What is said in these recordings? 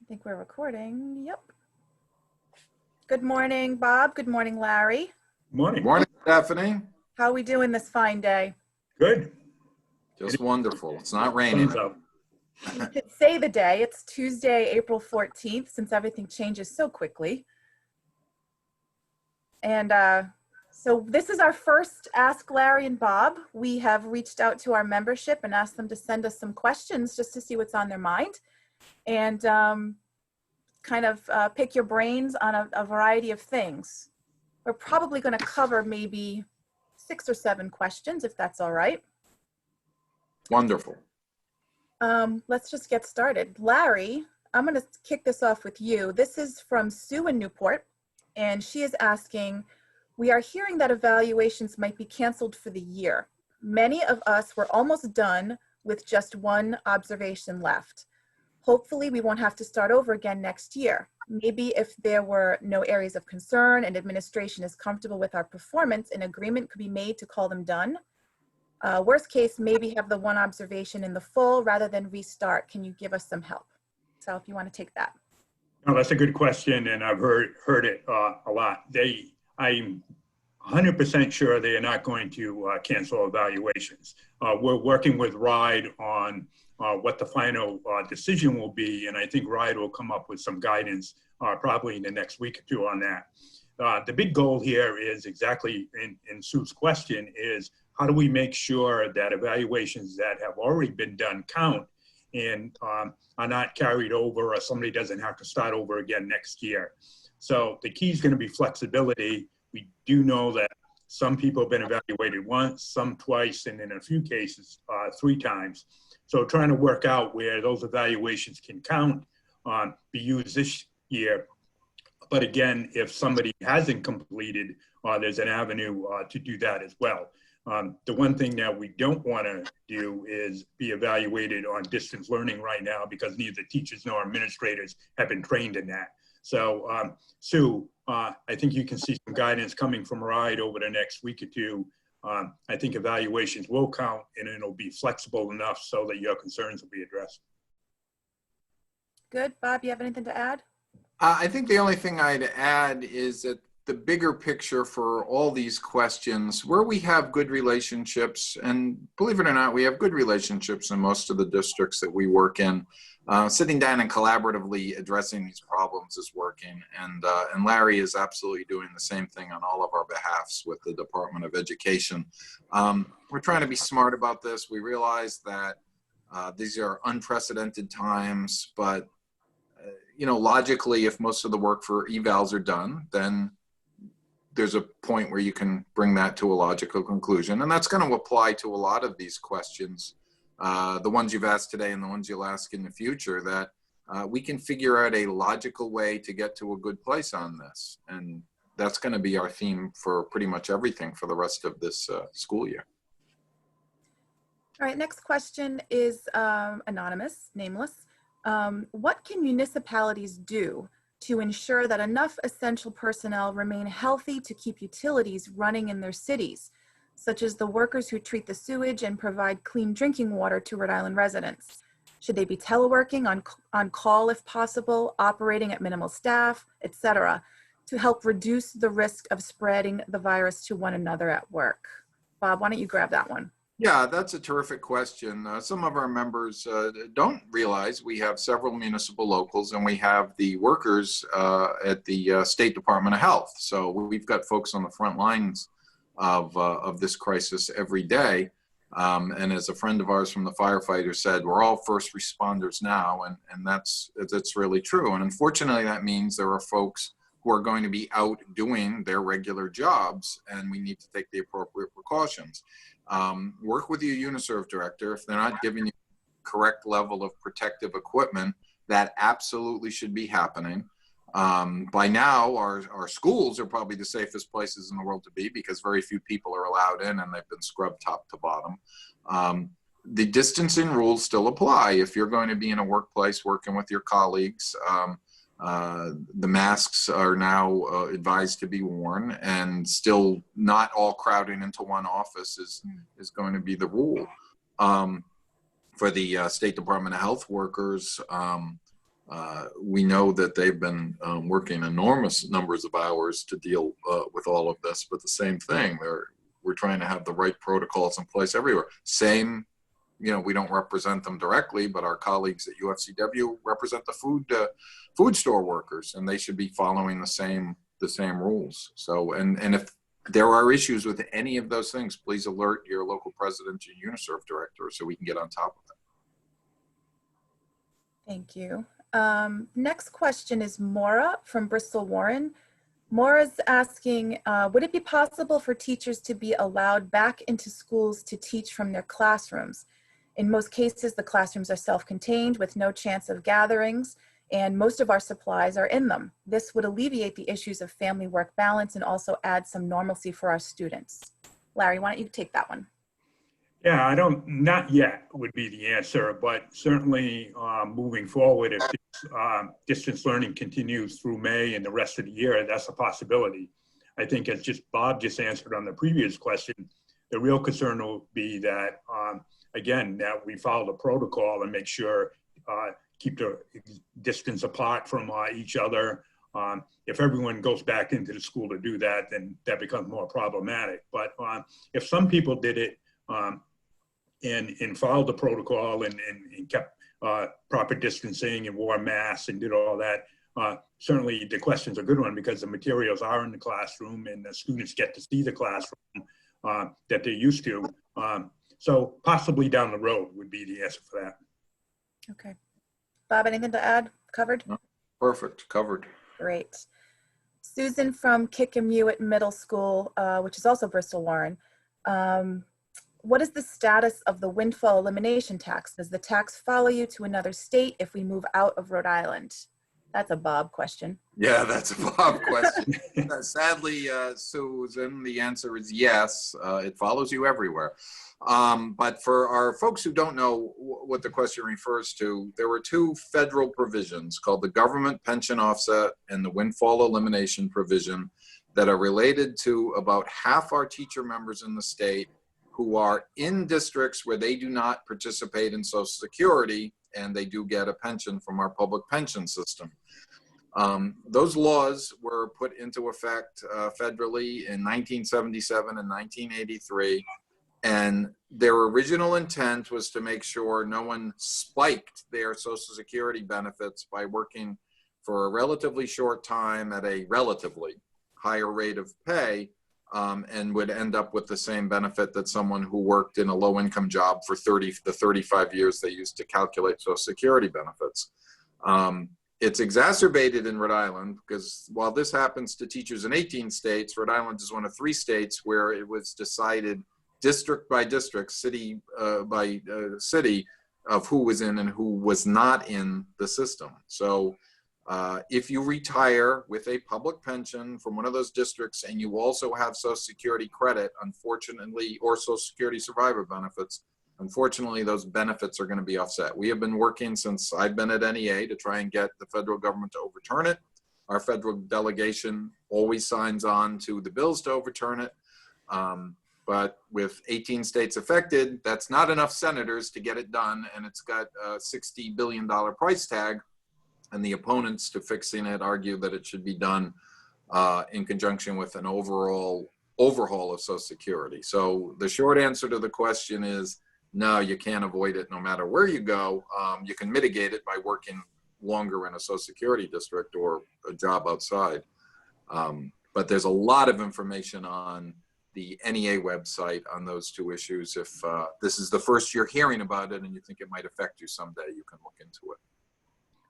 think we're recording. Yep. Good morning, Bob. Good morning, Larry. Morning. Morning, Stephanie. How are we doing this fine day? Good. Just wonderful. It's not raining. You could say the day. It's Tuesday, April 14th, since everything changes so quickly. And so this is our first Ask Larry and Bob. We have reached out to our membership and asked them to send us some questions just to see what's on their mind. And kind of pick your brains on a variety of things. We're probably going to cover maybe 6 or 7 questions, if that's all right. Wonderful. Let's just get started. Larry, I'm going to kick this off with you. This is from Sue in Newport, and she is asking, we are hearing that evaluations might be canceled for the year. Many of us were almost done with just one observation left. Hopefully we won't have to start over again next year. Maybe if there were no areas of concern and administration is comfortable with our performance, an agreement could be made to call them done. Worst case, maybe have the one observation in the full rather than restart. Can you give us some help? So if you want to take that. No, that's a good question, and I've heard it a lot. I'm 100% sure they are not going to cancel evaluations. We're working with RIDE on what the final decision will be, and I think RIDE will come up with some guidance probably in the next week or two on that. The big goal here is exactly in Sue's question is how do we make sure that evaluations that have already been done count and are not carried over, or somebody doesn't have to start over again next year. So the key is going to be flexibility. We do know that some people have been evaluated once, some twice, and in a few cases, 3 times. So trying to work out where those evaluations can count, be used this year. But again, if somebody hasn't completed, there's an avenue to do that as well. The one thing that we don't want to do is be evaluated on distance learning right now because neither teachers nor administrators have been trained in that. So Sue, I think you can see some guidance coming from RIDE over the next week or two. I think evaluations will count and it'll be flexible enough so that your concerns will be addressed. Good. Bob, you have anything to add? I think the only thing I'd add is that the bigger picture for all these questions, where we have good relationships, and believe it or not, we have good relationships in most of the districts that we work in. Sitting down and collaboratively addressing these problems is working, and Larry is absolutely doing the same thing on all of our behalfs with the Department of Education. We're trying to be smart about this. We realize that these are unprecedented times, but you know, logically, if most of the work for evals are done, then there's a point where you can bring that to a logical conclusion. And that's going to apply to a lot of these questions, the ones you've asked today and the ones you'll ask in the future, that we can figure out a logical way to get to a good place on this. And that's going to be our theme for pretty much everything for the rest of this school year. All right, next question is anonymous, nameless. What can municipalities do to ensure that enough essential personnel remain healthy to keep utilities running in their cities, such as the workers who treat the sewage and provide clean drinking water to Rhode Island residents? Should they be teleworking on call if possible, operating at minimal staff, etc., to help reduce the risk of spreading the virus to one another at work? Bob, why don't you grab that one? Yeah, that's a terrific question. Some of our members don't realize we have several municipal locals and we have the workers at the State Department of Health. So we've got folks on the front lines of this crisis every day. And as a friend of ours from the firefighters said, we're all first responders now, and that's really true. And unfortunately, that means there are folks who are going to be out doing their regular jobs, and we need to take the appropriate precautions. Work with your UNISERV director. If they're not giving you correct level of protective equipment, that absolutely should be happening. By now, our schools are probably the safest places in the world to be because very few people are allowed in and they've been scrubbed top to bottom. The distancing rules still apply. If you're going to be in a workplace working with your colleagues, the masks are now advised to be worn, and still not all crowding into one office is going to be the rule. For the State Department of Health workers, We know that they've been working enormous numbers of hours to deal with all of this, but the same thing, we're trying to have the right protocols in place everywhere. Same, you know, we don't represent them directly, but our colleagues at UFCW represent the food store workers, and they should be following the same rules. So, and if there are issues with any of those things, please alert your local president and UNICEF director so we can get on top of it. Thank you. Next question is Maura from Bristol Warren. Maura's asking, would it be possible for teachers to be allowed back into schools to teach from their classrooms? In most cases, the classrooms are self-contained with no chance of gatherings, and most of our supplies are in them. This would alleviate the issues of family-work balance and also add some normalcy for our students. Larry, why don't you take that one? Yeah, not yet would be the answer, but certainly moving forward, if this, distance learning continues through May and the rest of the year, that's a possibility. I think as Bob just answered on the previous question, the real concern will be that, again, that we follow the protocol and make sure, keep the distance apart from each other. If everyone goes back into the school to do that, then that becomes more problematic. But if some people did it, and followed the protocol and kept proper distancing and wore masks and did all that, certainly the question's a good one because the materials are in the classroom and the students get to see the classroom that they're used to. So possibly down the road would be the answer for that. Okay. Bob, anything to add? Covered? No, perfect, covered. Great. Susan from Kickamuit Middle School, which is also Bristol Warren. What is the status of the Windfall Elimination Tax? Does the tax follow you to another state if we move out of Rhode Island? That's a Bob question. Yeah, that's a Bob question. Sadly, Susan, the answer is yes. It follows you everywhere. But for our folks who don't know what the question refers to, there were two federal provisions called the Government Pension Offset and the Windfall Elimination Provision that are related to about half our teacher members in the state who are in districts where they do not participate in Social Security and they do get a pension from our public pension system. Those laws were put into effect federally in 1977 and 1983. And their original intent was to make sure no one spiked their Social Security benefits by working for a relatively short time at a relatively higher rate of pay, and would end up with the same benefit that someone who worked in a low-income job for 35 years they used to calculate Social Security benefits. It's exacerbated in Rhode Island because while this happens to teachers in 18 states, Rhode Island is one of 3 states where it was decided district by district, city by city, of who was in and who was not in the system. So if you retire with a public pension from one of those districts and you also have Social Security credit, unfortunately, or Social Security survivor benefits, unfortunately, those benefits are going to be offset. We have been working since I've been at NEA to try and get the federal government to overturn it. Our federal delegation always signs on to the bills to overturn it. But with 18 states affected, that's not enough senators to get it done. And it's got a $60 billion price tag. And the opponents to fixing it argue that it should be done in conjunction with an overall overhaul of Social Security. So the short answer to the question is, no, you can't avoid it no matter where you go. You can mitigate it by working longer in a Social Security district or a job outside. But there's a lot of information on the NEA website on those two issues. If this is the first you're hearing about it and you think it might affect you someday, you can look into it.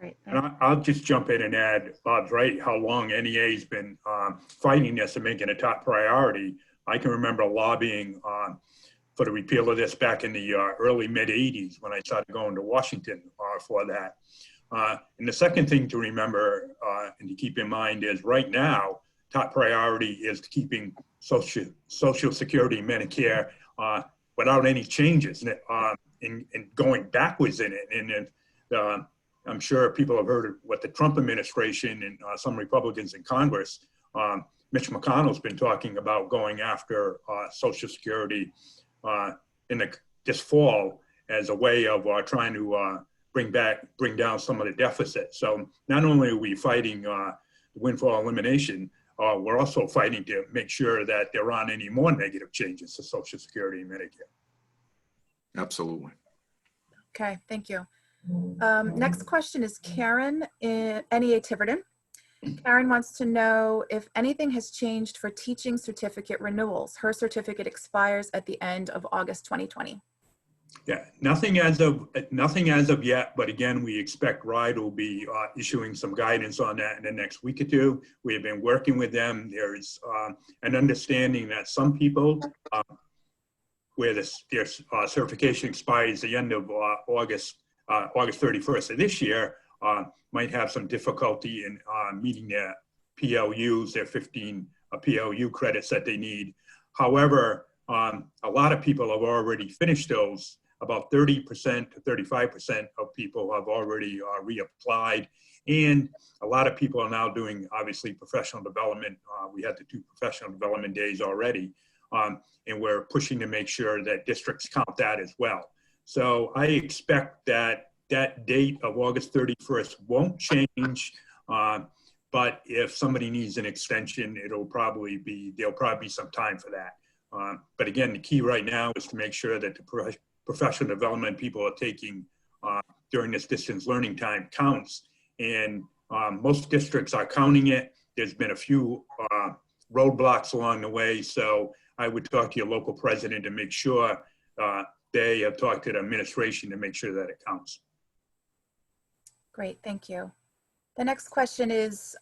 Great. And I'll just jump in and add, Bob's right, how long NEA's been fighting this and making it a top priority. I can remember lobbying for the repeal of this back in the early mid-'80s when I started going to Washington for that. And the second thing to remember and to keep in mind is right now, top priority is keeping Social Security, Medicare without any changes and going backwards in it. And I'm sure people have heard of what the Trump administration and some Republicans in Congress, Mitch McConnell's been talking about going after Social Security this fall as a way of trying to bring down some of the deficit. So not only are we fighting the windfall elimination, we're also fighting to make sure that there aren't any more negative changes to Social Security and Medicare. Absolutely. Okay, thank you. Next question is Karen in NEA Tiverton. Karen wants to know if anything has changed for teaching certificate renewals. Her certificate expires at the end of August 2020. Yeah, nothing as of yet, but again, we expect RIDE will be issuing some guidance on that in the next week or two. We have been working with them. There's an understanding that some people, where their certification expires the end of August 31st of this year, might have some difficulty in meeting their PLUs, their 15 PLU credits that they need. However, a lot of people have already finished those. About 30% to 35% of people have already reapplied. And a lot of people are now doing, obviously, professional development. We had the 2 professional development days already. And we're pushing to make sure that districts count that as well. So I expect that that date of August 31st won't change. But if somebody needs an extension, there'll probably be some time for that. But again, the key right now is to make sure that the professional development people are taking during this distance learning time counts. And most districts are counting it. There's been a few roadblocks along the way. So I would talk to your local president to make sure they have talked to the administration to make sure that it counts. Great, thank you. The next question is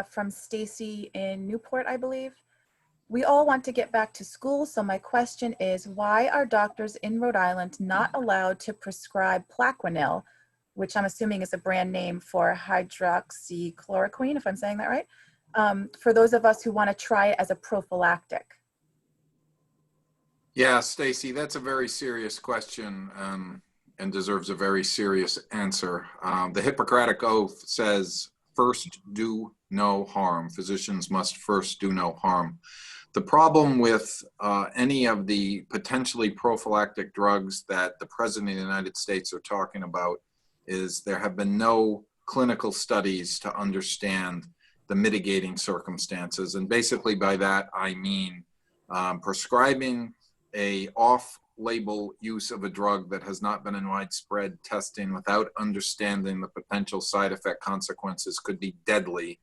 from Stacy in Newport, I believe. We all want to get back to school, so my question is, why are doctors in Rhode Island not allowed to prescribe Plaquenil, which I'm assuming is a brand name for hydroxychloroquine, if I'm saying that right, for those of us who want to try it as a prophylactic? Yeah, Stacy, that's a very serious question and deserves a very serious answer. The Hippocratic Oath says, first do no harm. Physicians must first do no harm. The problem with any of the potentially prophylactic drugs that the President of the United States are talking about is there have been no clinical studies to understand the mitigating circumstances. And basically by that, I mean prescribing a off-label use of a drug that has not been in widespread testing without understanding the potential side effect consequences could be deadly,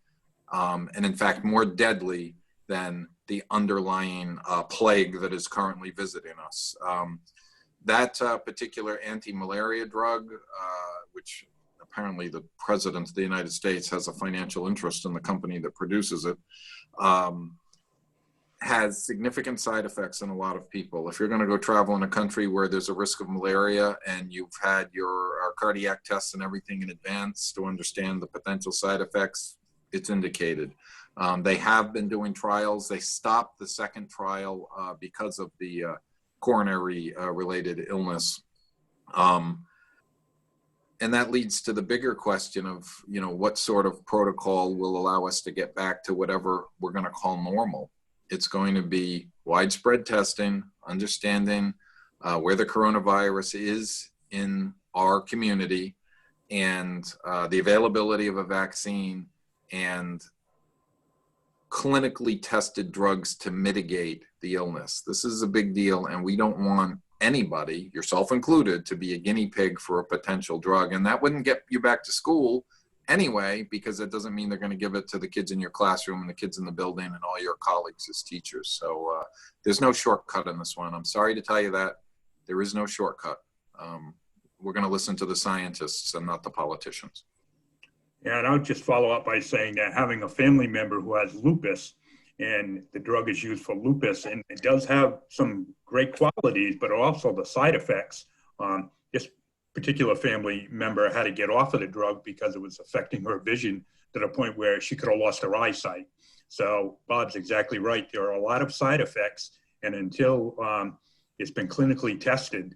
and in fact more deadly than the underlying plague that is currently visiting us. That particular anti-malaria drug, which apparently the President of the United States has a financial interest in the company that produces it, has significant side effects in a lot of people. If you're going to go travel in a country where there's a risk of malaria and you've had your cardiac tests and everything in advance to understand the potential side effects, it's indicated. They have been doing trials. They stopped the second trial because of the coronary related illness. And that leads to the bigger question of, what sort of protocol will allow us to get back to whatever we're going to call normal. It's going to be widespread testing, understanding where the coronavirus is in our community, and the availability of a vaccine, and clinically tested drugs to mitigate the illness. This is a big deal, and we don't want anybody, yourself included, to be a guinea pig for a potential drug. And that wouldn't get you back to school anyway, because it doesn't mean they're going to give it to the kids in your classroom and the kids in the building and all your colleagues as teachers. So there's no shortcut in this one. I'm sorry to tell you that. There is no shortcut. We're going to listen to the scientists and not the politicians. Yeah, and I'll just follow up by saying that having a family member who has lupus, and the drug is used for lupus, and it does have some great qualities, but also the side effects. This particular family member had to get off of the drug because it was affecting her vision to the point where she could have lost her eyesight. So Bob's exactly right. There are a lot of side effects, and until it's been clinically tested,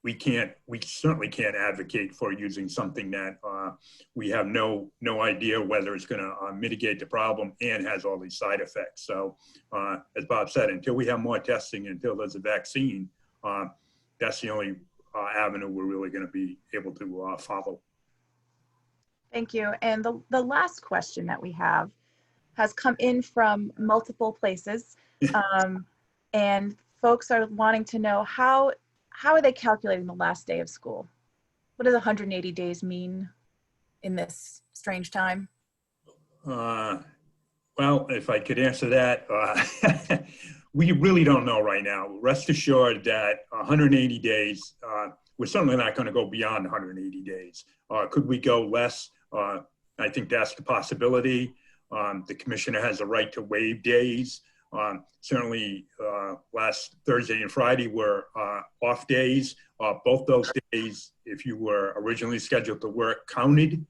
we certainly can't advocate for using something that we have no idea whether it's going to mitigate the problem and has all these side effects. So as Bob said, until we have more testing, until there's a vaccine, that's the only avenue we're really going to be able to follow. Thank you. And the last question that we have has come in from multiple places. And folks are wanting to know how are they calculating the last day of school? What does 180 days mean in this strange time? Well, if I could answer that, we really don't know right now. Rest assured that 180 days, we're certainly not going to go beyond 180 days. Could we go less? I think that's the possibility. The commissioner has a right to waive days. Certainly last Thursday and Friday were off days. Both those days, if you were originally scheduled to work, counted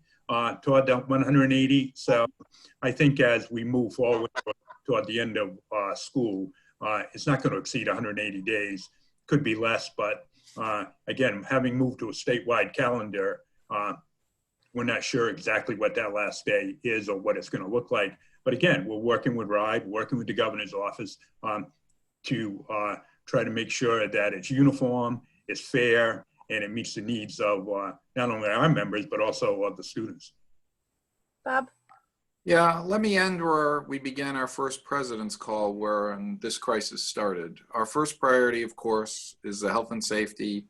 toward that 180. So I think as we move forward toward the end of school, it's not going to exceed 180 days. Could be less, but again, having moved to a statewide calendar, we're not sure exactly what that last day is or what it's going to look like. But again, we're working with RIDE, working with the governor's office to try to make sure that it's uniform, it's fair, and it meets the needs of not only our members, but also of the students. Bob? Yeah, let me end where we began our first president's call, where this crisis started. Our first priority, of course, is the health and safety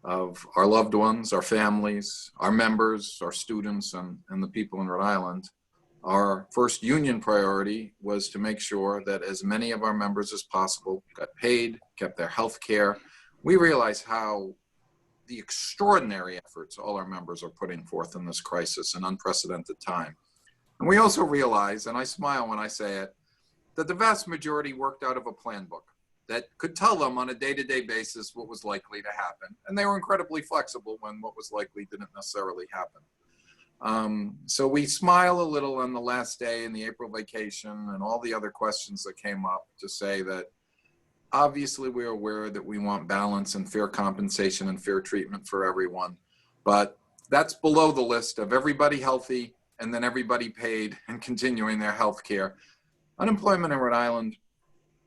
of our loved ones, our families, our members, our students, and the people in Rhode Island. Our first union priority was to make sure that as many of our members as possible got paid, kept their health care. We realize how the extraordinary efforts all our members are putting forth in this crisis, an unprecedented time. And we also realize, and I smile when I say it, that the vast majority worked out of a plan book that could tell them on a day-to-day basis what was likely to happen. And they were incredibly flexible when what was likely didn't necessarily happen. So we smile a little on the last day in the April vacation and all the other questions that came up to say that obviously we're aware that we want balance and fair compensation and fair treatment for everyone. But that's below the list of everybody healthy and then everybody paid and continuing their health care. Unemployment in Rhode Island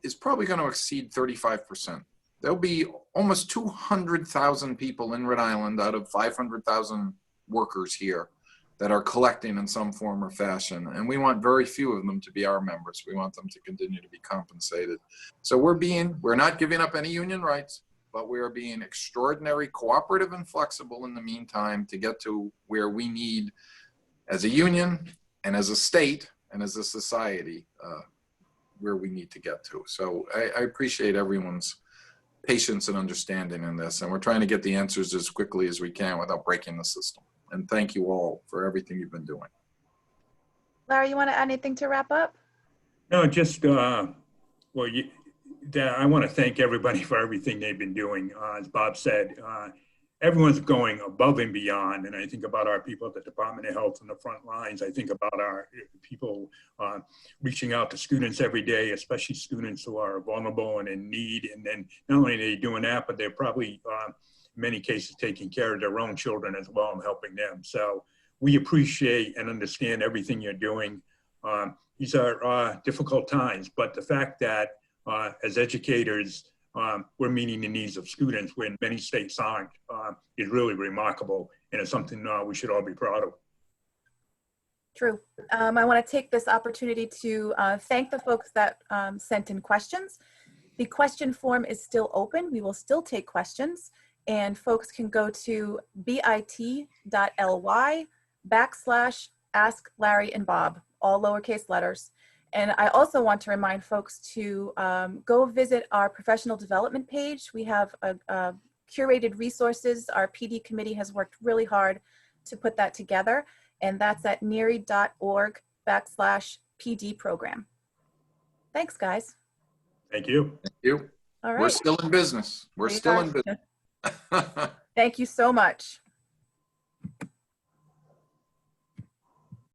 is probably going to exceed 35%. There'll be almost 200,000 people in Rhode Island out of 500,000 workers here that are collecting in some form or fashion. And we want very few of them to be our members. We want them to continue to be compensated. So we're not giving up any union rights, but we are being extraordinary, cooperative, and flexible in the meantime to get to where we need as a union and as a state and as a society where we need to get to. So I appreciate everyone's patience and understanding in this, and we're trying to get the answers as quickly as we can without breaking the system. And thank you all for everything you've been doing. Larry, you want to add anything to wrap up? No, just, I want to thank everybody for everything they've been doing. As Bob said, everyone's going above and beyond. And I think about our people at the Department of Health on the front lines. I think about our people reaching out to students every day, especially students who are vulnerable and in need. And then not only are they doing that, but they're probably, in many cases, taking care of their own children as well and helping them. So we appreciate and understand everything you're doing. These are difficult times, but the fact that as educators, we're meeting the needs of students when many states aren't is really remarkable, and it's something we should all be proud of. True. I want to take this opportunity to thank the folks that sent in questions. The question form is still open. We will still take questions, and folks can go to bit.ly/Ask Larry and Bob, all lowercase letters. And I also want to remind folks to go visit our professional development page. We have curated resources. Our PD committee has worked really hard to put that together. And that's at neari.org/PD program. Thanks, guys. Thank you. Thank you. All right. We're still in business. We're still in business. Thank you so much.